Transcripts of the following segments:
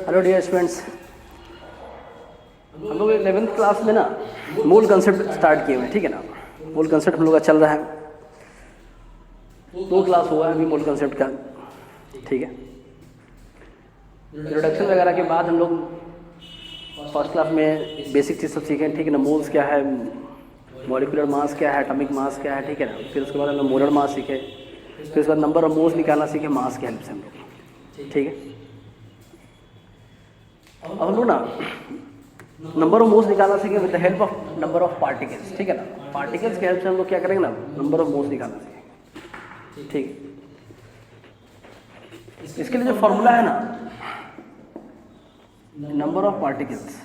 Hello dear students, हम लोग 11th class में ना मूल कंसेप्ट स्टार्ट किए हुए हैं, ठीक है ना। मूल कंसेप्ट हम लोग का चल रहा है, 2 क्लास हुआ है अभी मूल कंसेप्ट का, ठीक है। इंट्रोडक्शन वगैरह के बाद हम लोग फर्स्ट क्लास में बेसिक चीज़ सब सीखें, ठीक है ना। मोल्स क्या है, मॉलिक्यूलर मास क्या है, एटॉमिक मास क्या है, ठीक है ना। फिर उसके बाद हम लोग मोलर मास सीखे, फिर उसके बाद नंबर ऑफ मोल्स निकालना सीखे मास की हेल्प से हम लोग, ठीक है। अब हम लोग ना नंबर ऑफ मोल्स निकालना सीखेंगे with the help of number of particles, ठीक है ना। पार्टिकल्स की हेल्प से हम लोग क्या करेंगे ना, नंबर ऑफ मोल्स निकालना सीखेंगे, ठीक है। इसके लिए जो फॉर्मूला है ना, नंबर ऑफ पार्टिकल्स,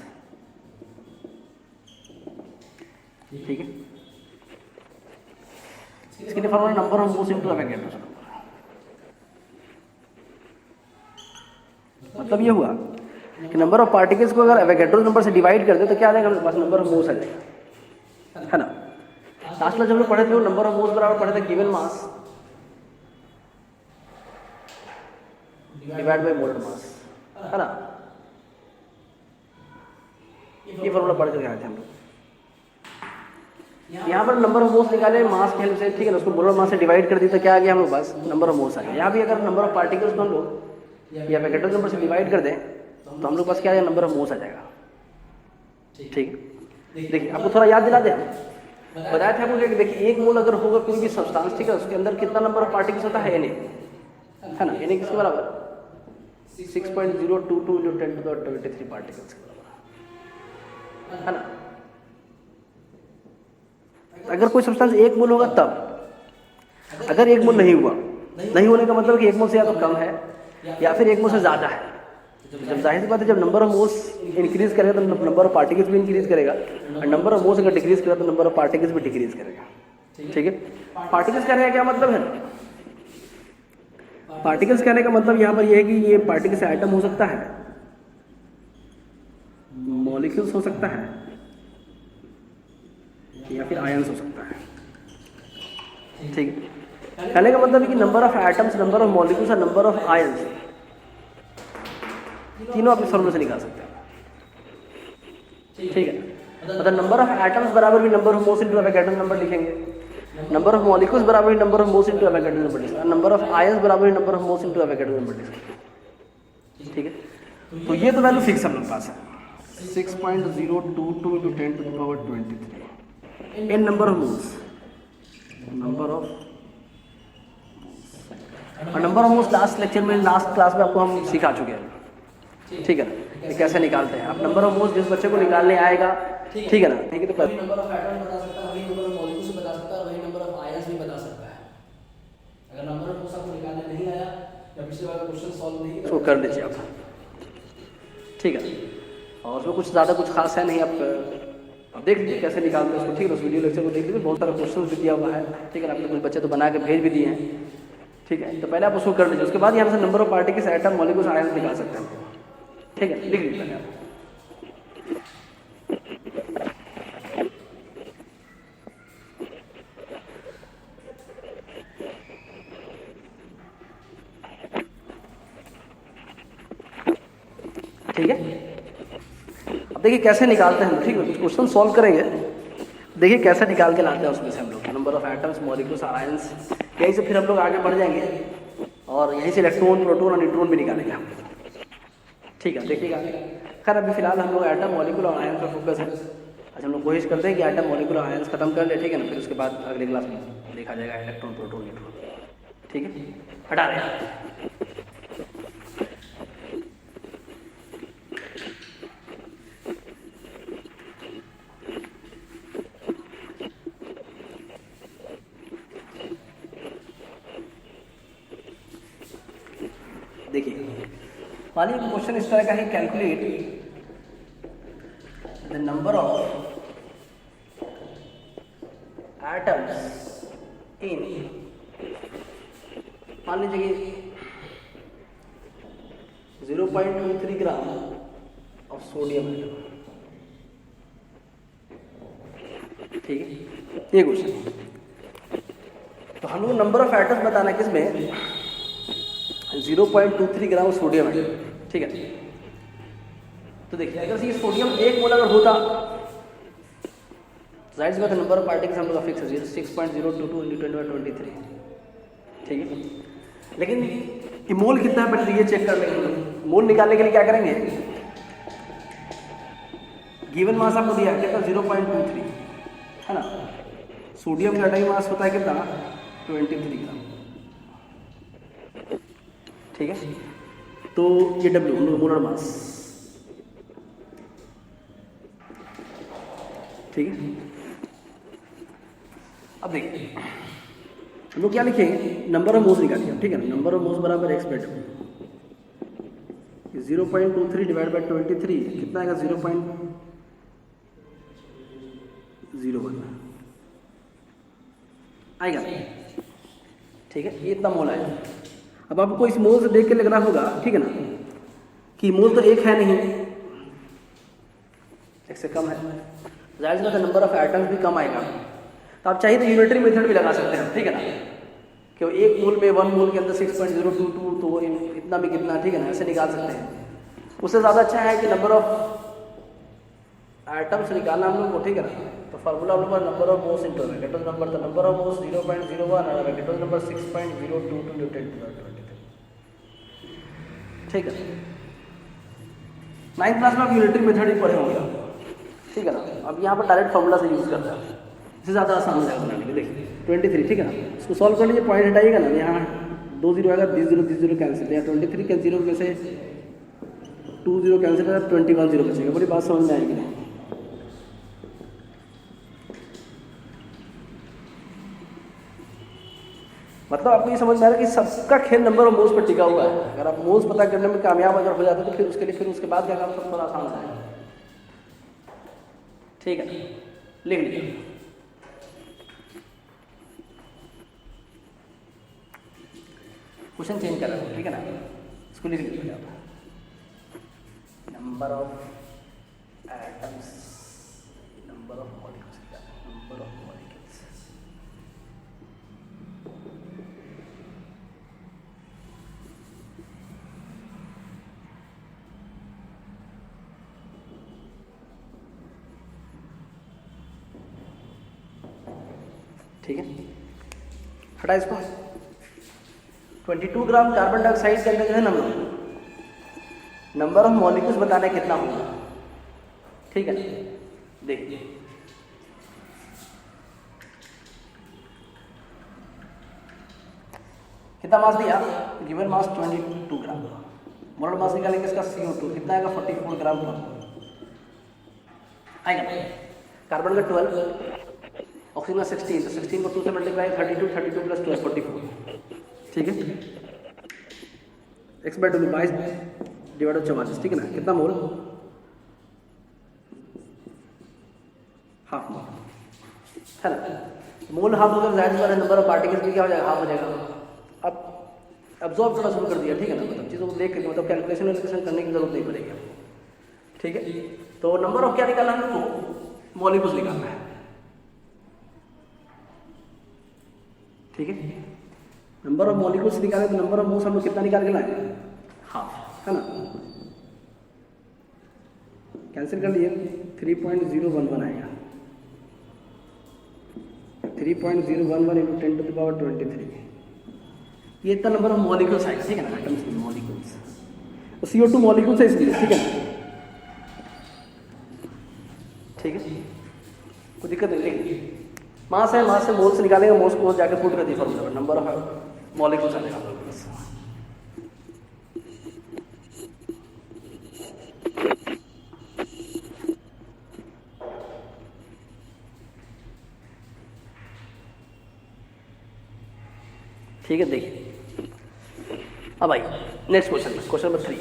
ठीक है। इसके लिए formula number of moles into Avogadro number. मतलब ये हुआ कि नंबर ऑफ पार्टिकल्स को अगर एवोगैड्रो नंबर से डिवाइड कर दे तो क्या आ जाएगा हमारे पास, नंबर ऑफ मोल्स आ जाएगा, है ना। लास्ट में जब हम लोग पढ़े थे नंबर ऑफ मोल्स बराबर पढ़े थे given mass divide by molar mass, है ना। ये फॉर्मूला पढ़ कर आए थे हम लोग। यहाँ पर नंबर ऑफ मोल्स निकाले मास की हेल्प से, ठीक है ना। उसको मोलर मास से डिवाइड कर दी तो क्या आ गया हम लोग पास, नंबर ऑफ मोल्स आ गया। यहाँ भी अगर नंबर ऑफ पार्टिकल्स को हम लोग या एवोगैड्रो नंबर से डिवाइड कर दें तो हम लोग पास क्या आ जाएगा, नंबर ऑफ मोल्स आ जाएगा, ठीक। देखिए आपको थोड़ा याद दिला दें, बताया था आपको कि देखिए एक मोल अगर होगा कोई भी सब्सटेंस, ठीक है, उसके अंदर कितना नंबर ऑफ पार्टिकल्स होता है, Na, है ना। Na किसके बराबर, 6.022 × 10⁻23 पार्टिकल्स के बराबर, है ना। अगर कोई सब्सटेंस एक मोल होगा तब, अगर एक मोल नहीं हुआ, नहीं होने का मतलब कि एक मोल से या तो कम है या फिर एक मोल से ज़्यादा है। जब जाहिर सी बात है जब नंबर ऑफ मोल्स इंक्रीज करेगा तो नंबर ऑफ पार्टिकल्स भी इंक्रीज करेगा, और नंबर ऑफ मोल्स अगर डिक्रीज करेगा तो नंबर ऑफ पार्टिकल्स भी डिक्रीज करेगा, ठीक है। पार्टिकल्स कहने का क्या मतलब है, पार्टिकल्स कहने का मतलब यहाँ पर यह है कि ये पार्टिकल्स आइटम हो सकता है, मॉलिक्यूल्स हो सकता है, या फिर आयंस हो सकता है, ठीक है। कहने का मतलब है कि number of atoms, number of molecules और नंबर ऑफ आयंस तीनों आप इस फॉर्मूले से निकाल सकते हैं, ठीक है। मतलब नंबर ऑफ एटम्स बराबर भी number of moles into Avogadro number लिखेंगे, नंबर ऑफ मॉलिक्यूल्स बराबर भी number of moles into Avogadro number लिखेंगे, नंबर ऑफ आयंस बराबर भी number of moles into Avogadro number लिखेंगे, ठीक है। तो ये तो वैल्यू फिक्स हम लोग पास है, 6.022 × 10⁻23 in number of moles, number of, और number of moles last lecture में, लास्ट क्लास में आपको हम सिखा चुके हैं, ठीक है ना। ये कैसे निकालते हैं, अब नंबर ऑफ मोल्स जिस बच्चे को निकालने आएगा, ठीक है ना, ठीक है, तो नंबर ऑफ एटम बता सकता है, वही नंबर ऑफ मॉलिक्यूल्स बता सकता है, वही नंबर ऑफ आयंस भी बता सकता है। अगर नंबर ऑफ मोल्स आपको निकालने नहीं आया या पिछले वाला क्वेश्चन सॉल्व नहीं तो कर लीजिए आप, ठीक है। और उसमें कुछ ज़्यादा कुछ खास है नहीं, आप देख लीजिए कैसे निकालते हैं उसको, ठीक है। उस वीडियो लेक्चर को देख लीजिए, बहुत सारा क्वेश्चन भी दिया हुआ है, ठीक है। आपने कुछ बच्चे तो बना के भेज भी दिए हैं, ठीक है। तो पहले आप उसको कर लीजिए, उसके बाद यहाँ से number of particles, atom, molecules, ions निकाल सकते हैं, ठीक है। लिख लीजिए पहले आप। ठीक है, अब देखिए कैसे निकालते हैं हम, ठीक है। कुछ क्वेश्चन सॉल्व करेंगे, देखिए कैसे निकाल के लाते हैं उसमें से हम लोग नंबर ऑफ एटम्स, मॉलिक्यूल्स और आयंस। यहीं से फिर हम लोग आगे बढ़ जाएंगे और यहीं से इलेक्ट्रॉन, प्रोटॉन और न्यूट्रॉन भी निकालेंगे हम, ठीक है। देखिएगा, खैर अभी फिलहाल हम लोग एटम, मॉलिक्यूल और आयंस पर फोकस है। अच्छा, हम लोग कोशिश करते हैं कि एटम, मॉलिक्यूल और आयंस खत्म कर ले, ठीक है ना। फिर उसके बाद अगले क्लास में देखा जाएगा इलेक्ट्रॉन, प्रोटॉन, न्यूट्रॉन, ठीक है। हटा रहे हैं, देखिए मान लीजिए क्वेश्चन इस तरह का है, calculate the number of atoms in, मान लीजिए कि 0.23 ग्राम ऑफ सोडियम एटम, ठीक है। ये क्वेश्चन, तो हम लोग नंबर ऑफ एटम्स बताना किसमें, 0.23 ग्राम सोडियम एटम, ठीक है। तो देखिए अगर ये सोडियम 1 मोल अगर होता, जाहिर सी बात है नंबर ऑफ पार्टिकल्स हम लोग का फिक्स है 6.022 × 10⁻23, ठीक है। लेकिन ये मोल कितना है पहले ये चेक कर लेंगे। मोल निकालने के लिए क्या करेंगे, गिवन मास आपको दिया है कितना 0.23 है ना, सोडियम का एटॉमिक मास होता है कितना 23 ग्राम, ठीक है। तो ये W मोलर मास, ठीक है। अब देखिए हम लोग क्या लिखेंगे, नंबर ऑफ मोल्स निकालिए, ठीक है ना। नंबर ऑफ मोल्स बराबर x/W, 0.23 डिवाइड बाय 23 कितना आएगा 0.01 आएगा, ठीक है। ये इतना मोल आएगा। अब आपको इस मोल से देख के लग रहा होगा, ठीक है ना, कि मोल तो एक है नहीं, एक से कम है, जाहिर सी बात है नंबर ऑफ एटम्स भी कम आएगा। तो आप चाहिए तो यूनिटरी मेथड भी लगा सकते हैं, ठीक है ना, कि 1 मोल में 1 मोल के अंदर 6.022 तो इतना भी कितना, ठीक है ना, ऐसे निकाल सकते हैं। उससे ज़्यादा अच्छा है कि नंबर ऑफ एटम्स निकालना हम लोग को, ठीक है ना। तो फार्मूला हम लोग number of moles into vector number, तो नंबर ऑफ मोल्स 0.01 और वेक्टर नंबर 6.022 × 10⁻23, ठीक है। 9th क्लास में आप यूनिटरी मेथड ही पढ़े होंगे, ठीक है ना। अब यहाँ पर डायरेक्ट फार्मूला से यूज़ करते हैं, इससे ज़्यादा आसान हो जाएगा बनाने के। देखिए 23, ठीक है ना, इसको सॉल्व कर लीजिए, पॉइंट हटाइएगा ना, यहाँ 2 0 आएगा, 20 0 कैंसिल, यहाँ 23 के 0 में से 2 0 कैंसिल होगा, 21 0 बचेगा। बड़ी बात समझ में आएगी नहीं। मतलब आपको ये समझ में आ रहा है कि सबका खेल नंबर ऑफ मोल्स पर टिका हुआ है। अगर आप मोल्स पता करने में कामयाब अगर हो जाते तो फिर उसके लिए फिर उसके बाद क्या काम सब थोड़ा आसान हो जाएगा, ठीक है। लिख लीजिए क्वेश्चन चेंज कर रहा हूँ, ठीक है ना, इसको लिख लीजिए आप, number of atoms, number of molecules, number of molecules, ठीक है। हटा इसको। 22 ग्राम कार्बन डाइऑक्साइड के अंदर जो है ना नंबर ऑफ मॉलिक्यूल्स बताना कितना होगा, ठीक है। देखिए कितना मास दिया, गिवन मास 22 ग्राम, मोलर मास निकालेंगे इसका CO2 कितना आएगा 44 ग्राम पर आएगा। कार्बन का 12, ऑक्सीजन का 16, तो 16 को 2 से मल्टीप्लाई 32, 32 प्लस 12 44, ठीक है। x/W 22 डिवाइड 44, ठीक है ना, कितना मोल, हाफ मोल है ना। मोल हाफ होगा, जाहिर सी बात है नंबर ऑफ पार्टिकल्स भी क्या हो जाएगा, हाफ हो जाएगा। अब अब्जॉर्ब करना शुरू कर दिया, ठीक है ना, मतलब चीज़ों को देख के मतलब कैलकुलेशन करने की जरूरत नहीं पड़ेगी, ठीक है। तो नंबर ऑफ क्या निकालना है हमको, मॉलिक्यूल्स निकालना है, ठीक है। नंबर ऑफ मॉलिक्यूल्स निकाले तो नंबर ऑफ मोल्स हम लोग कितना निकाल के लाए, हाफ है ना, कैंसिल कर लिए 3.011 आएगा, 3.011 × 10⁻23, ये इतना नंबर ऑफ मॉलिक्यूल्स आएगा, ठीक है ना, एटम्स की मॉलिक्यूल्स, तो CO2 मॉलिक्यूल्स है इसलिए, ठीक है ना, ठीक है। कोई दिक्कत नहीं, देखिए मास है, मास से मोल्स निकालेंगे, मोल्स को जाकर पुट कर दी फॉर्मूला पर, नंबर ऑफ मॉलिक्यूल्स आएगा बस। ठीक है, देखिए अब आइए नेक्स्ट क्वेश्चन में, क्वेश्चन नंबर 3।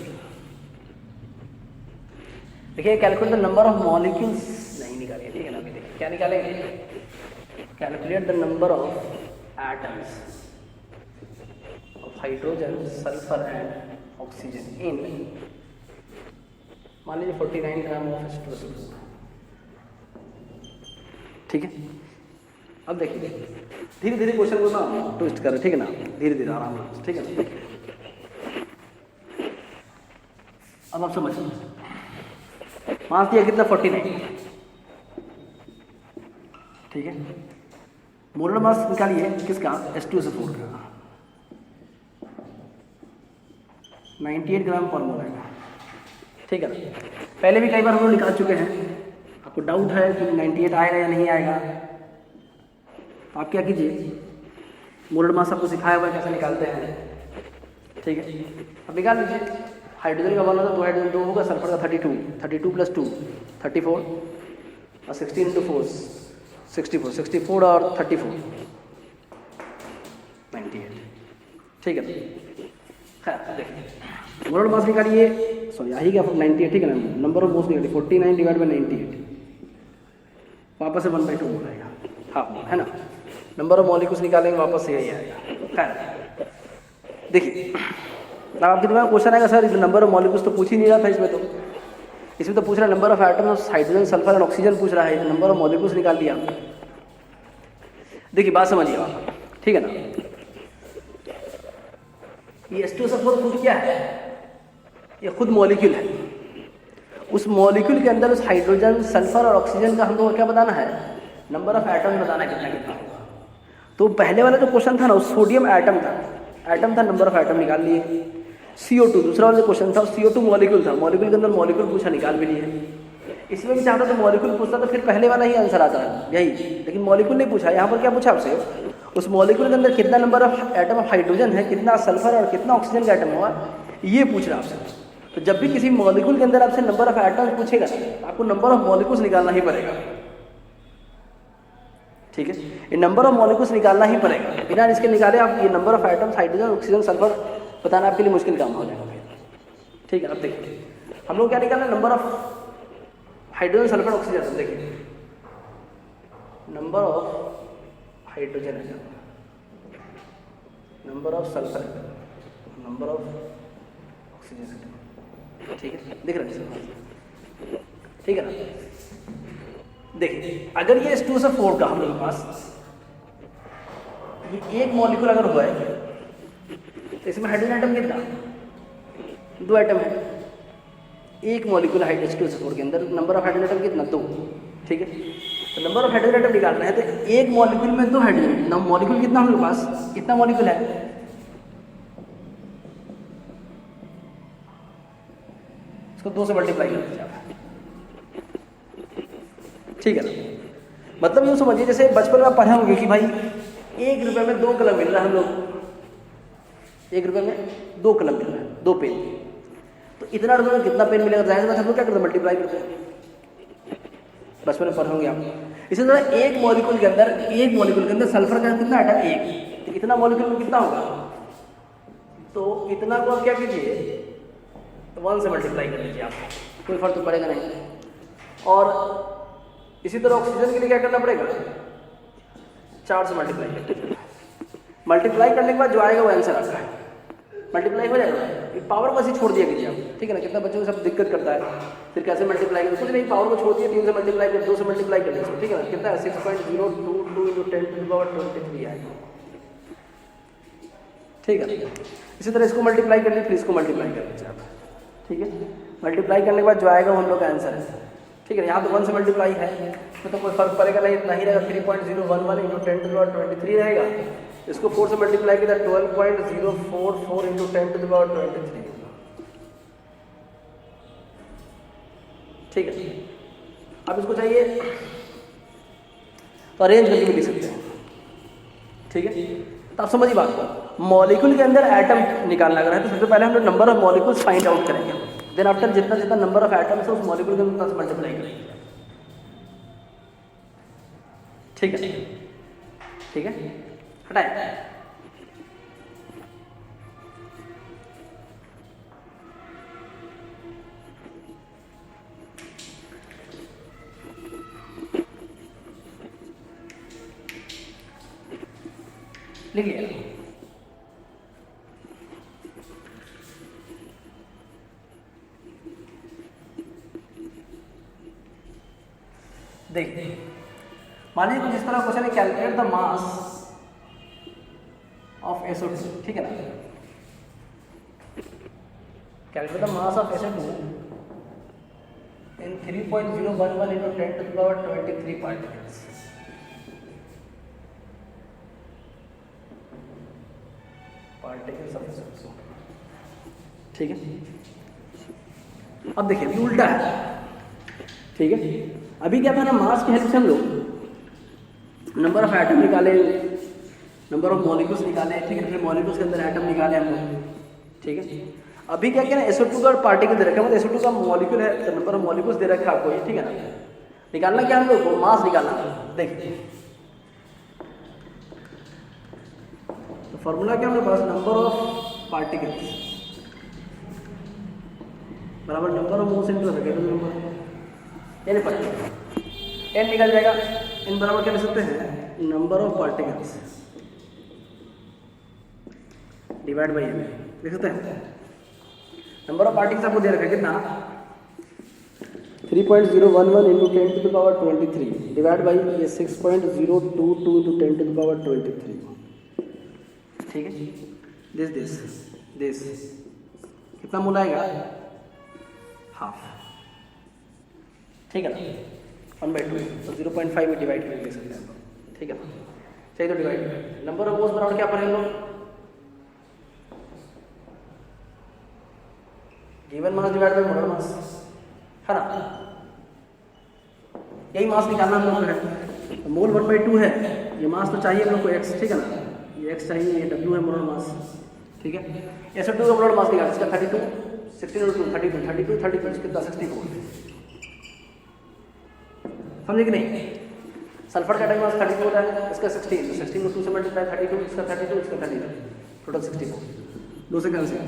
देखिए calculate the number of molecules नहीं निकालिए, ठीक है ना। अभी देखिए क्या निकालेंगे, calculate the number of atoms of hydrogen, sulphur and oxygen in, मान लीजिए 49 ग्राम ऑफ H2SO4, ठीक है। अब देखिए धीरे धीरे क्वेश्चन को ना ट्विस्ट करें, ठीक है ना, धीरे धीरे आराम से, ठीक है ना। अब आप समझिए मास दिया कितना 49, ठीक है। मोलर मास निकालिए किसका, H2SO4 का, 98 ग्राम पर मोल आएगा, ठीक है ना। पहले भी कई बार हम लोग निकाल चुके हैं, आपको डाउट है कि 98 आएगा या नहीं आएगा, आप क्या कीजिए, मोलर मास आपको सिखाया हुआ है कैसे निकालते हैं, ठीक है। अब निकाल लीजिए, हाइड्रोजन का 1 होगा, 2 हाइड्रोजन 2 होगा, सल्फर का 32 प्लस 2 34 और 16 × 4 64 और 34 98, ठीक है। खैर देखिए मोलर मास निकालिए, सॉरी यही क्या 98, ठीक है ना। नंबर ऑफ मोल्स निकालिए 49 डिवाइड बाई 98, वापस से 1/2 मोल आएगा, हाफ मोल है ना। नंबर ऑफ मॉलिक्यूल्स निकालेंगे वापस से यही आएगा। खैर देखिए अब आपके दिमाग में क्वेश्चन आएगा, सर नंबर ऑफ मॉलिक्यूल्स तो पूछ ही नहीं रहा था इसमें, तो इसमें तो पूछ रहा है number of atoms, hydrogen sulphur और ऑक्सीजन पूछ रहा है, नंबर ऑफ मॉलिक्यूल्स निकाल दिया। देखिए बात समझिए आप, ठीक है ना। ये H2SO4 खुद क्या है, ये खुद मॉलिक्यूल है। उस मॉलिक्यूल के अंदर उस हाइड्रोजन सल्फर और ऑक्सीजन का हमको क्या बताना है, नंबर ऑफ एटम बताना है कितना कितना होगा। तो पहले वाला जो क्वेश्चन था ना, उस सोडियम एटम था, नंबर ऑफ एटम निकाल लिए। CO2 दूसरा वाला जो क्वेश्चन था, CO2 मॉलिक्यूल था, मॉलिक्यूल के अंदर मॉलिक्यूल पूछा, निकाल भी लिए। इसमें भी चाहता तो मॉलिक्यूल पूछता तो फिर पहले वाला ही आंसर आता है यही, लेकिन मॉलिक्यूल नहीं पूछा। यहाँ पर क्या पूछा आपसे, उस मॉलिक्यूल के अंदर कितना number of atom of hydrogen है, कितना सल्फर और कितना ऑक्सीजन का एटम हुआ, ये पूछ रहा है आपसे। तो जब भी किसी मॉलिक्यूल के अंदर आपसे नंबर ऑफ एटम्स पूछेगा, आपको नंबर ऑफ मॉलिक्यूल्स निकालना ही पड़ेगा, ठीक है। ये नंबर ऑफ मॉलिक्यूल्स निकालना ही पड़ेगा, बिना इसके निकाले आप ये number of atoms hydrogen oxygen sulphur बताना आपके लिए मुश्किल काम हो जाएगा फिर, ठीक है। अब देखिए हम लोग क्या निकालना है, number of hydrogen sulphur oxygen. देखिए number of hydrogen atom, number of sulphur atom, number of oxygen atom, ठीक है। दिख रहा है, ठीक है ना। देखिए अगर ये H2SO4 का हम लोग के पास ये एक मॉलिक्यूल अगर हुआ है, तो इसमें हाइड्रोजन एटम कितना, 2 एटम है। एक मॉलिक्यूल है H2SO4 के अंदर, नंबर ऑफ हाइड्रोजन एटम कितना, 2, ठीक है। तो नंबर ऑफ हाइड्रोजन एटम निकालना है, तो एक मॉलिक्यूल में 2 हाइड्रोजन, मॉलिक्यूल कितना हम लोग पास, कितना मॉलिक्यूल है, इसको 2 से मल्टीप्लाई कर दीजिए आप, ठीक है ना। मतलब यूँ समझिए जैसे बचपन में आप पढ़े होंगे कि भाई 1 रुपये में 2 कलम मिल रहा है हम लोग, 1 रुपये में 2 कलम मिल रहा है, 2 पेन, तो इतना रुपये में कितना पेन मिलेगा, जाहिर बात हम लोग क्या करते हैं, मल्टीप्लाई करते हैं, बचपन में पढ़े होंगे आप। इसी तरह एक मॉलिक्यूल के अंदर सल्फर का कितना एटम, 1, तो इतना मॉलिक्यूल में कितना होगा, तो इतना को आप क्या कीजिए, 1 से मल्टीप्लाई कर लीजिए, आप कोई फर्क तो पड़ेगा नहीं। और इसी तरह ऑक्सीजन के लिए क्या करना पड़ेगा, 4 से मल्टीप्लाई कर लीजिए। मल्टीप्लाई करने के बाद जो आएगा वो आंसर आपका है, मल्टीप्लाई हो जाएगा। पावर को ऐसे छोड़ दिया कीजिए आप, ठीक है ना। कितना बच्चों को सब दिक्कत करता है, फिर कैसे मल्टीप्लाई करें, कुछ नहीं, पावर को छोड़ दिए, 3 से मल्टीप्लाई कर, 2 से मल्टीप्लाई कर लीजिए, ठीक है ना। कितना है, 6.022 × 10⁻23 आएगा, ठीक है। इसी तरह इसको मल्टीप्लाई कर लीजिए, फिर इसको मल्टीप्लाई कर लीजिए आप, ठीक है। मल्टीप्लाई करने के बाद जो आएगा वो हम लोग का आंसर है, ठीक है। यहाँ तो 1 से मल्टीप्लाई है, तो कोई फर्क पड़ेगा नहीं, इतना ही रहेगा, 3.011 × 10⁻23 रहेगा। इसको 4 से मल्टीप्लाई किया 12.044 × 10⁻23, ठीक है। अब इसको चाहिए तो अरेंज करके भी लिख सकते हैं, ठीक है। तो आप समझिए बात को, मॉलिक्यूल के अंदर एटम निकालना अगर है तो सबसे पहले हम लोग number of molecules find out करेंगे, देन आफ्टर जितना जितना नंबर ऑफ एटम्स है उस मॉलिक्यूल के अंदर मल्टीप्लाई करेंगे, ठीक है, ठीक है। हटाए, लिख लिया। देखिए मान लीजिए कुछ इस तरह क्वेश्चन है, calculate the mass of SO2, ठीक है ना। Calculate the mass of SO2 in 3.011 into 10 to the power 23 particles. Particles of substance, ठीक है। अब देखिए अभी उल्टा है, ठीक है। अभी क्या था ना, मास की हेल्प से हम लोग नंबर ऑफ एटम निकाले, नंबर ऑफ मॉलिक्यूल्स निकाले, ठीक है, फिर मॉलिक्यूल्स के अंदर एटम निकाले हम लोग, ठीक है। अभी क्या क्या ना, SO2 का पार्टिकल दे रखा है, मतलब SO2 का मॉलिक्यूल है, तो नंबर ऑफ मॉलिक्यूल्स दे रखा है आपको, ठीक है ना। निकालना क्या हम लोग को, मास निकालना। देखिए तो फॉर्मूला क्या हमारे पास, नंबर ऑफ पार्टिकल्स बराबर number of moles into second number, यानी पता n निकल जाएगा। n बराबर क्या लिख सकते हैं, number of particles divide by n लिख सकते हैं। नंबर ऑफ पार्टिकल्स आपको दे रखा है कितना, 3.011 into 10 to the power 23 divide by ये 6.022 इंटू 10 टू द पावर 23, ठीक है। दिस कितना मोल आएगा, हाफ, ठीक है ना। 1/2 तो 0.5 में डिवाइड करके लिख सकते हैं, ठीक है ना। चाहिए तो डिवाइड, नंबर ऑफ मोल्स बराबर क्या पढ़ेंगे लोग, given mass divide by molar mass, है ना। यही मास निकालना हम लोग को है। तो मोल 1/2 है, ये मास तो चाहिए हम लोग को x, ठीक है ना। ये x चाहिए, ये w है मोलर मास, ठीक है। SO2 का मोलर मास निकालना, इसका 32 16 और 2 32 कितना 64, समझे कि नहीं। सल्फर का एटॉमिक मास 32 होता है, इसका 16 तो 16 को 2 से मल्टीप्लाई 32, इसका 32, इसका 32, टोटल 64, 2 से कैंसिल।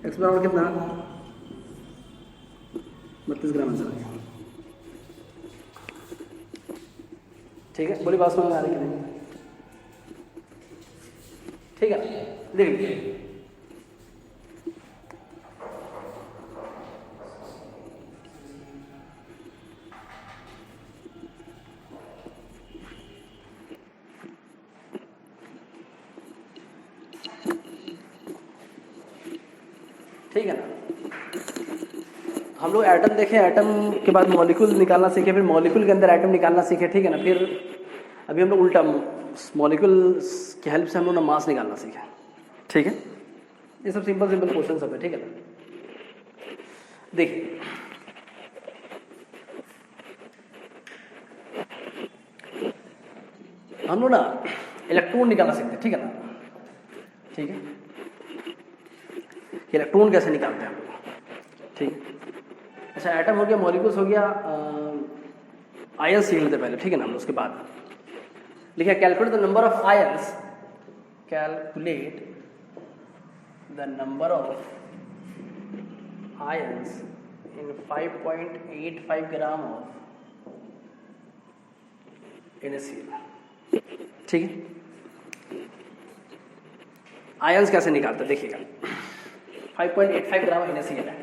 x बराबर कितना 32 ग्राम आंसर, ठीक है। बोली बात समझ में आ रही है कि नहीं, ठीक है। देखिए ठीक है ना, हम लोग एटम देखें, एटम के बाद मॉलिक्यूल निकालना सीखे, फिर मॉलिक्यूल के अंदर एटम निकालना सीखे, ठीक है ना। फिर अभी हम लोग उल्टा मॉलिक्यूल की हेल्प से हम लोग ना मास निकालना सीखे, ठीक है। ये सब सिंपल क्वेश्चन सब है, ठीक है ना। देखिए हम लोग ना इलेक्ट्रॉन निकालना सीखते हैं, ठीक है ना, ठीक है। इलेक्ट्रॉन कैसे निकालते हैं हम लोग, ठीक है। अच्छा एटम हो गया, मॉलिक्यूल्स हो गया, आयंस सीख लेते पहले, ठीक है ना। हम उसके बाद लिखा calculate the number of ions, calculate the number of ions in 5.85 gram of NaCl, ठीक है। आयंस कैसे निकालते हैं देखिएगा, 5.85 ग्राम NaCl है,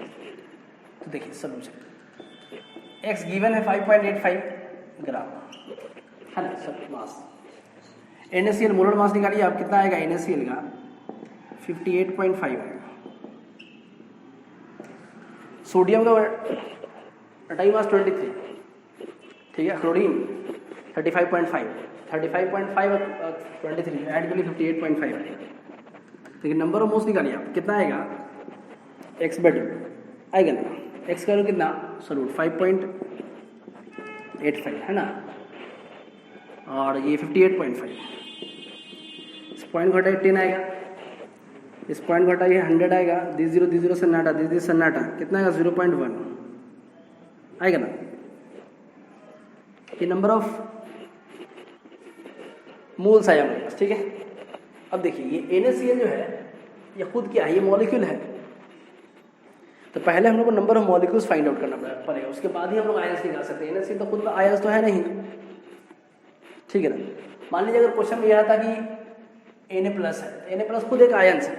तो देखिए सोल्यूशन x गिवन है 5.85 ग्राम, है ना। सब मास NaCl मोलर मास निकालिए आप, कितना आएगा NaCl का 58.5 आएगा। सोडियम का एटॉमिक मास 23, ठीक है। क्लोरीन 35.5 और 23 ऐड करिए 58.5 आएगा। देखिए नंबर ऑफ मोल्स निकालिए आप, कितना आएगा x/2 आएगा ना। x का कितना सॉल्यूट 5.85 है ना, और ये 58.5, इस पॉइंट घटाइए 10 आएगा, इस पॉइंट घटाइए 100 आएगा, दिस 0 सन्नाटा, दिस सन्नाटा, कितना आएगा 0.1 आएगा ना। ये नंबर ऑफ मोल्स आया हमारे पास, ठीक है। अब देखिए ये NaCl जो है ये खुद क्या है, ये मॉलिक्यूल है, तो पहले हम लोग को number of molecules find out करना पड़ेगा, उसके बाद ही हम लोग आयंस निकाल सकते हैं। NaCl तो खुद में आयंस तो है नहीं, ठीक है ना। मान लीजिए अगर क्वेश्चन में यह था कि Na+ है, Na+ खुद एक आयंस है,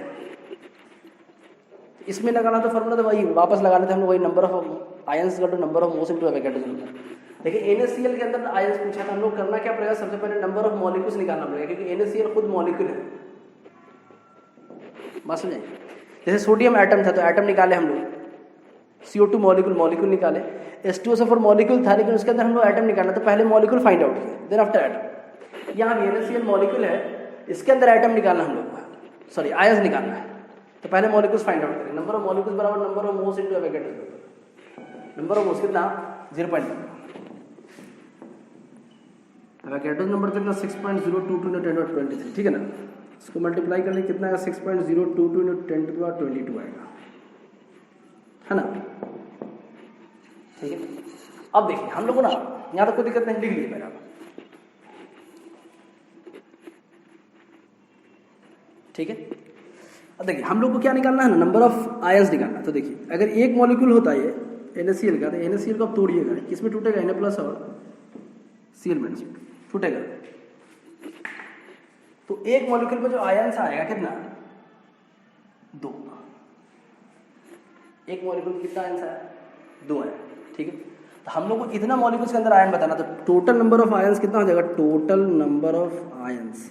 इसमें लगाना तो फॉर्मूला तो वही वापस लगाना था हम लोग, वही नंबर ऑफ आयंस का तो number of moles into Avogadro number. देखिए NaCl के अंदर आयंस पूछा था, हम लोग करना क्या पड़ेगा, सबसे पहले नंबर ऑफ मॉलिक्यूल्स निकालना पड़ेगा, क्योंकि NaCl खुद मॉलिक्यूल है, बात समझे। जैसे सोडियम एटम था, तो एटम निकाले हम लोग, CO2 मॉलिक्यूल निकाले, H2SO4 मॉलिक्यूल था लेकिन उसके अंदर हम लोग एटम निकालना, तो पहले मॉलिक्यूल फाइंड आउट किया, देन आफ्टर एटम। यहाँ NaCl मॉलिक्यूल है, इसके अंदर एटम निकालना हम लोग को, सॉरी आयंस निकालना है, तो पहले मॉलिक्यूल्स फाइंड आउट करें। नंबर ऑफ मॉलिक्यूल्स बराबर number of moles into Avogadro number. Number of moles कितना 0.1, एवोगैड्रो नंबर कितना 6.022 × 10⁻23, ठीक है ना। इसको मल्टीप्लाई करने कितना आएगा 6.022 × 10⁻22 आएगा, है ना, ठीक है। अब देखिए हम लोग को ना यहाँ तक कोई दिक्कत नहीं, लिख लीजिए मेरा, ठीक है। अब देखिए हम लोग को क्या निकालना है ना, नंबर ऑफ आयंस निकालना है। तो देखिए अगर एक मॉलिक्यूल होता है ये NaCl का, तो NaCl को आप तोड़िएगा, किसमें टूटेगा, Na+ और Cl में टूटेगा। तो एक मॉलिक्यूल में जो आयंस आएगा कितना 2, एक मॉलिक्यूल में कितना आयंस आया 2 है, ठीक है। तो हम लोग को इतना मॉलिक्यूल्स के अंदर आयन बताना, तो टोटल नंबर ऑफ आयंस कितना हो जाएगा, टोटल नंबर ऑफ आयंस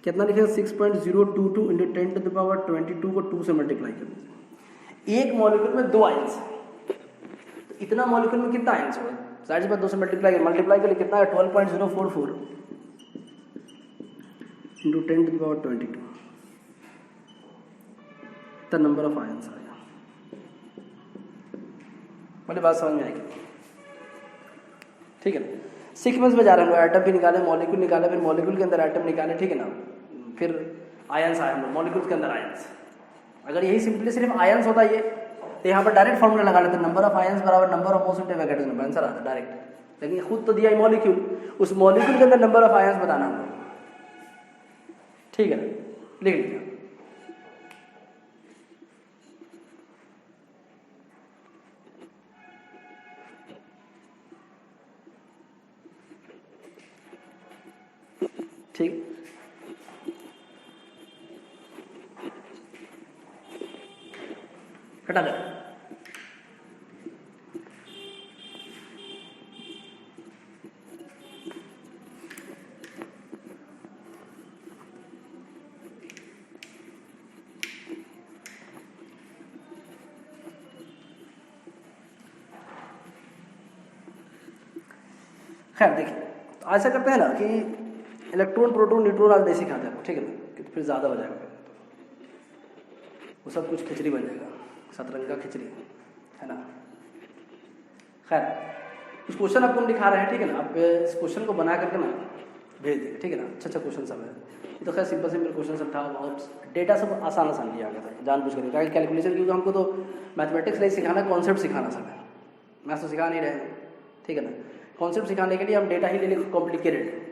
कितना लिखेगा 6.022 × 10⁻22 को 2 से मल्टीप्लाई कर दीजिए। एक मॉलिक्यूल में 2 आयंस, तो इतना मॉलिक्यूल में कितना आयंस होगा, साइड से 2 से मल्टीप्लाई करिए, कितना है 12.044 × 10⁻22, द नंबर ऑफ आयंस आएगा। मेरी बात समझ में आएगी, ठीक है ना। सीक्वेंस में जा रहे हैं हम लोग, एटम भी निकाले, मॉलिक्यूल निकाले, फिर मॉलिक्यूल के अंदर एटम निकाले, ठीक है ना, फिर आयंस आए हम लोग, मॉलिक्यूल्स के अंदर आयंस। अगर यही सिंपली सिर्फ आयंस होता ये, तो यहाँ पर डायरेक्ट फॉर्मूला लगा लेते, नंबर ऑफ आयंस बराबर number of moles into Avogadro number, answer आता डायरेक्ट। लेकिन खुद तो दिया ही मॉलिक्यूल, उस मॉलिक्यूल के अंदर नंबर ऑफ आयंस बताना हम लोग, ठीक है, लिख लीजिए। ठीक, हटा दे। खैर देखिए, तो ऐसा करते हैं ना कि इलेक्ट्रॉन प्रोटॉन न्यूट्रॉन आज नहीं सिखाते हैं, ठीक है ना, कि फिर ज़्यादा हो जाएगा, वो सब कुछ खिचड़ी बन जाएगा, शतरंग का खिचड़ी, है ना। खैर कुछ क्वेश्चन आपको हम दिखा रहे हैं, ठीक है ना, आप इस क्वेश्चन को बना करके ना भेज देंगे, ठीक है ना। अच्छा क्वेश्चन सब है, ये तो खैर सिंपल क्वेश्चन सब था, और डेटा सब आसान लिया गया था जानबूझ कर, ताकि कैलकुलेशन, क्योंकि हमको तो मैथमेटिक्स नहीं सिखाना, कॉन्सेप्ट सिखाना सब है, मैथ्स तो सिखा नहीं रहे हैं, ठीक है ना। कॉन्सेप्ट सिखाने के लिए हम डेटा ही ले लेंगे कॉम्प्लिकेटेड,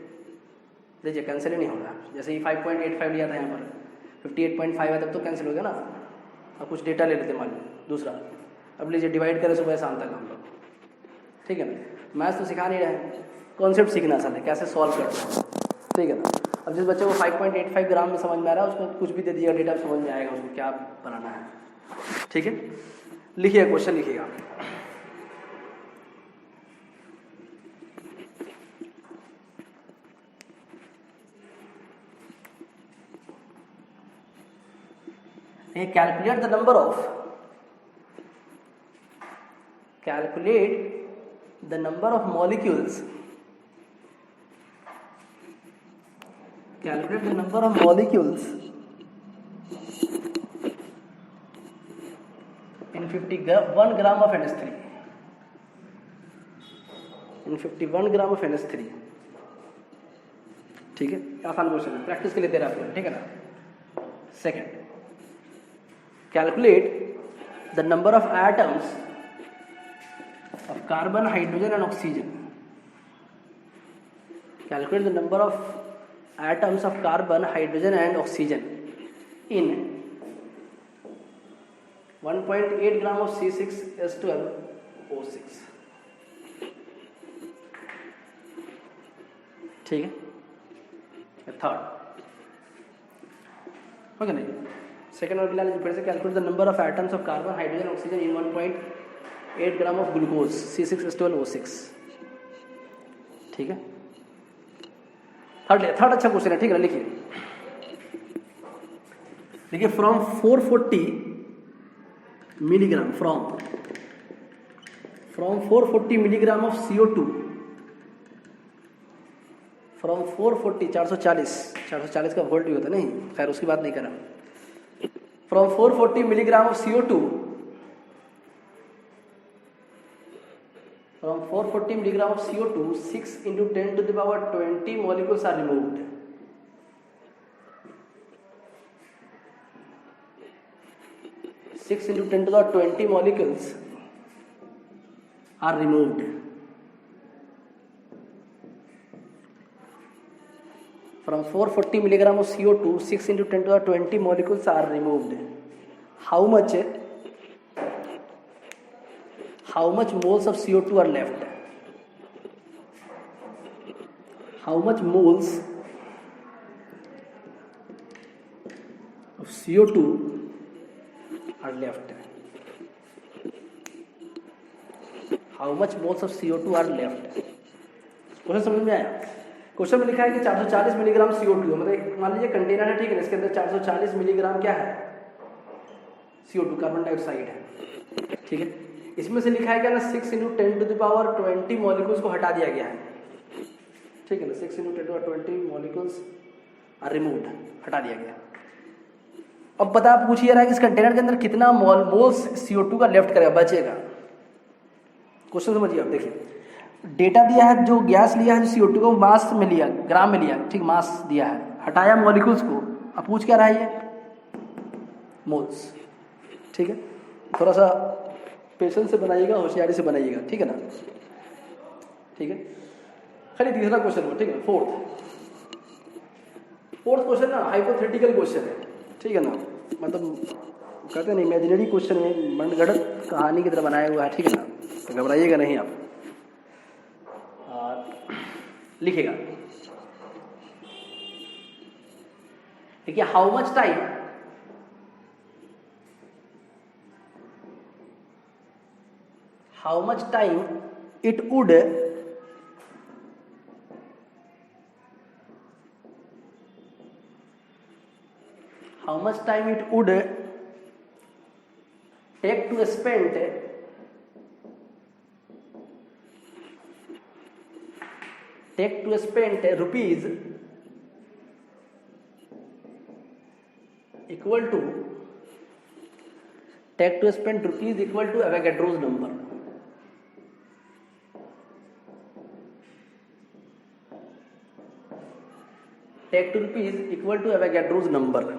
देखिए कैंसिल ही नहीं होगा। जैसे ही 5.85 लिया था यहाँ पर, 58.5 है, तब तो कैंसिल हो गया ना। अब कुछ डेटा ले लेते मान लीजिए दूसरा, अब लीजिए डिवाइड करें सुबह शाम तक हम लोग, ठीक है ना। मैथ्स तो सिखा नहीं रहे, कॉन्सेप्ट सीखना असल है, कैसे सॉल्व करना है, ठीक है ना। अब जिस बच्चे को 5.85 ग्राम में समझ में आ रहा है, उसको कुछ भी दे दिया डेटा समझ में आएगा उसको क्या बनाना है, ठीक है। लिखिए क्वेश्चन लिखिएगा। calculate the number of molecules in 51 gram of NH3, in 51 gram of NH3, ठीक है। आसान क्वेश्चन है, प्रैक्टिस के लिए दे रहा है, ठीक है ना। Second, calculate the number of atoms of carbon, hydrogen and oxygen. Calculate the number of atoms of carbon, hydrogen and oxygen in 1.8 gram of C6H12O6, ठीक है। थर्ड, ओके नहीं, सेकेंड और फिलहाल फिर से calculate the number of atoms of carbon, hydrogen, oxygen in 1.8 gram of glucose C6H12O6, ठीक है। Third अच्छा क्वेश्चन है, ठीक है। लिखिए from 440 milligram from 440 milligram of CO2 from 440 440 का वोल्ट भी होता है, नहीं खैर उसकी बात नहीं कर रहा। From 440 milligram of CO2 from 440 milligram of CO2 6 into 10 to the power 20 molecules are removed. 6 into 10 to the power 20 molecules are removed. From 440 milligram of CO2 6 into 10 to the power 20 molecules are removed. How much moles of CO2 are left? How much moles of CO2 are left? How much moles of CO2 are left? Question समझ में आया? Question में लिखा है कि 440 milligram CO2, मतलब मान लीजिए कंटेनर है, ठीक है, इसके अंदर 440 मिलीग्राम क्या है? CO2 कार्बन डाइऑक्साइड है, ठीक है। इसमें से लिखा है क्या ना 6 into 10 to the power 20 molecules को हटा दिया गया है, ठीक है ना। 6 into 10 to the power 20 molecules are removed, हटा दिया गया। अब पता पूछिए रहा है कि इस कंटेनर के अंदर कितना मोल्स CO2 का लेफ्ट करेगा, बचेगा। क्वेश्चन समझिए आप, देखिए डेटा दिया है, जो गैस लिया है, जो CO2 को मास में लिया, ग्राम में लिया, ठीक, मास दिया है, हटाया मॉलिक्यूल्स को। अब पूछ क्या रहा है ये? मोल्स, ठीक है। थोड़ा सा पेशेंस से बनाइएगा, होशियारी से बनाइएगा, ठीक है ना, ठीक है। खाली तीसरा क्वेश्चन हो, ठीक है। फोर्थ क्वेश्चन ना हाइपोथेटिकल क्वेश्चन है, ठीक है ना, मतलब कहते हैं ना इमेजिनरी क्वेश्चन है, मनगढ़ंत कहानी की तरह बनाया हुआ है, ठीक है ना, तो घबराइएगा नहीं आप। लिखेगा, देखिए how much time it would take to spend rupees equal to Avogadro's number. Take to rupees equal to Avogadro's number.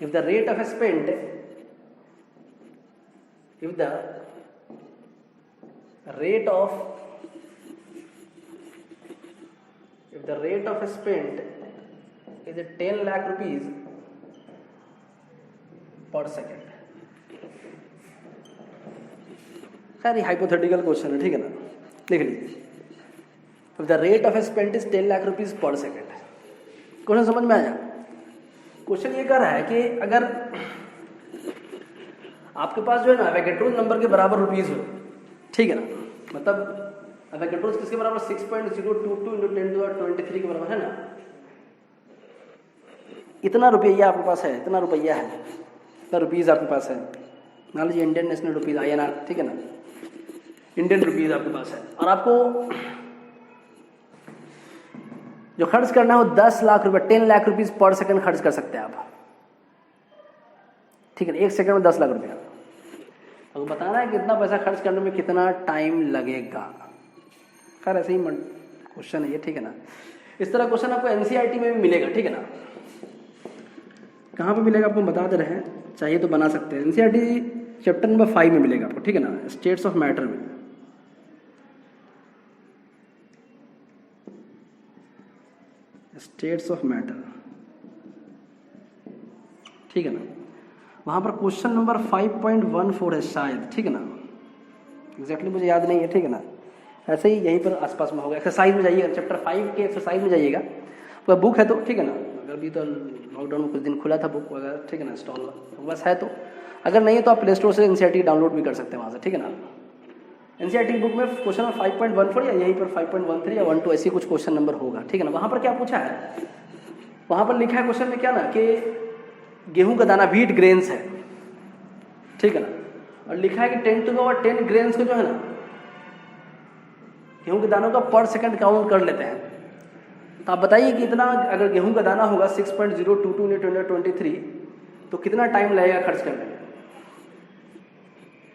If the rate of spend is 10 lakh rupees per second। खैर ये हाइपोथेटिकल क्वेश्चन है, ठीक है ना, लिख लीजिए। If the rate of spend is 10 lakh rupees per second. Question समझ में आया? क्वेश्चन ये कर रहा है कि अगर आपके पास जो है ना एवोगैड्रो नंबर के बराबर रुपीज हो, ठीक है ना, मतलब एवोगैड्रो किसके बराबर 6.022 into 10 to the 23 के बराबर है ना। इतना रुपया आपके पास है, इतना रुपया है, इतना रुपीज आपके पास है, मान लीजिए इंडियन नेशनल रुपीज INR, ठीक है ना, इंडियन रुपीज आपके पास है, और आपको जो खर्च करना है वो 10 लाख रुपए 10 लाख रुपीज पर सेकंड खर्च कर सकते हैं आप, ठीक है ना, 1 सेकंड में 10 लाख रुपया। अब बताना है कितना पैसा खर्च करने में कितना टाइम लगेगा। खैर ऐसे ही क्वेश्चन है ये, ठीक है ना। इस तरह क्वेश्चन आपको NCERT में भी मिलेगा, ठीक है ना। कहाँ पे मिलेगा आपको बता दे रहे हैं, चाहिए तो बना सकते हैं। NCERT चैप्टर नंबर 5 में मिलेगा आपको, ठीक है ना, स्टेट्स ऑफ मैटर में। स्टेट्स ऑफ मैटर, ठीक है ना, वहाँ पर क्वेश्चन नंबर 5.14 है शायद, ठीक है ना, एग्जैक्टली मुझे याद नहीं है, ठीक है ना। ऐसे ही यहीं पर आसपास में होगा। एक्सरसाइज में जाइएगा, चैप्टर 5 के एक्सरसाइज में जाइएगा, तो बुक है तो, ठीक है ना, अगर भी तो लॉकडाउन में कुछ दिन खुला था बुक वगैरह, ठीक है ना, स्टॉल बस है तो, अगर नहीं है तो आप प्ले स्टोर से NCERT डाउनलोड भी कर सकते हैं वहाँ से, ठीक है ना। NCERT बुक में क्वेश्चन नंबर 5.14 या यहीं पर 5.13 या 12 ऐसी कुछ क्वेश्चन नंबर होगा, ठीक है ना। वहाँ पर क्या पूछा है, वहाँ पर लिखा है क्वेश्चन में क्या ना कि गेहूं का दाना, व्हीट ग्रेन्स है, ठीक है ना। और लिखा है कि 10 टू पावर 10 ग्रेन्स को जो है ना गेहूं के दानों का पर सेकंड काउंट कर लेते हैं। तो आप बताइए कि इतना अगर गेहूं का दाना होगा 6.022 × 1023 तो कितना टाइम लगेगा खर्च करने में,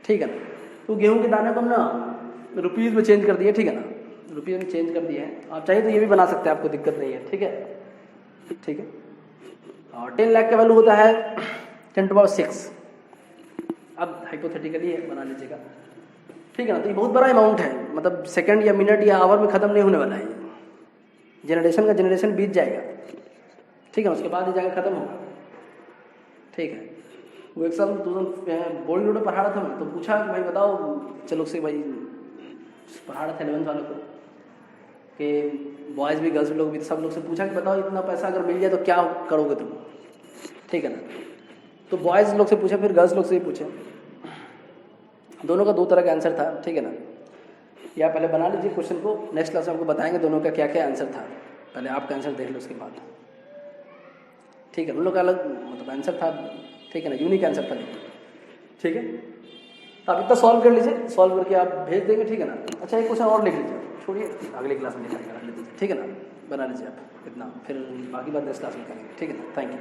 ठीक है ना। तो गेहूं के दाने को हम ना रुपीज़ में चेंज कर दिए, ठीक है ना, रुपये में चेंज कर दिए हैं। आप चाहिए तो ये भी बना सकते हैं, आपको दिक्कत नहीं है, ठीक है, ठीक है। और 10 लाख का वैल्यू होता है 10 टू पावर 6। अब हाइपोथेटिकली है, बना लीजिएगा, ठीक है ना। तो ये बहुत बड़ा अमाउंट है, मतलब सेकंड या मिनट या आवर में ख़त्म नहीं होने वाला है। जनरेशन का जनरेशन बीत जाएगा, ठीक है, उसके बाद ही जाकर ख़त्म होगा, ठीक है। वो एक साल बोर्ड में पढ़ा रहा था मैं, तो पूछा कि भाई बताओ, चलो से भाई पढ़ा रहा था 11th वालों को कि बॉयज़ भी गर्ल्स लोग भी, सब लोग से पूछा कि बताओ इतना पैसा अगर मिल जाए तो क्या करोगे तुम, ठीक है ना। तो बॉयज़ लोग से पूछा, फिर गर्ल्स लोग से भी पूछा, दोनों का 2 तरह का आंसर था, ठीक है ना। या पहले बना लीजिए क्वेश्चन को, नेक्स्ट क्लास में आपको बताएंगे दोनों का क्या क्या आंसर था। पहले आपका आंसर देख लो उसके बाद, ठीक है। उन लोग का अलग मतलब आंसर था, ठीक है ना, यूनिक आंसर था, ठीक है। तो आप इतना सॉल्व कर लीजिए, सॉल्व करके आप भेज देंगे, ठीक है ना। अच्छा एक क्वेश्चन और लिख लीजिए, छोड़िए अगली क्लास में लिखाएंगे, रख लीजिए, ठीक है ना, बना लीजिए आप इतना, फिर बाकी बात नेक्स्ट क्लास में करेंगे, ठीक है ना। Thank you.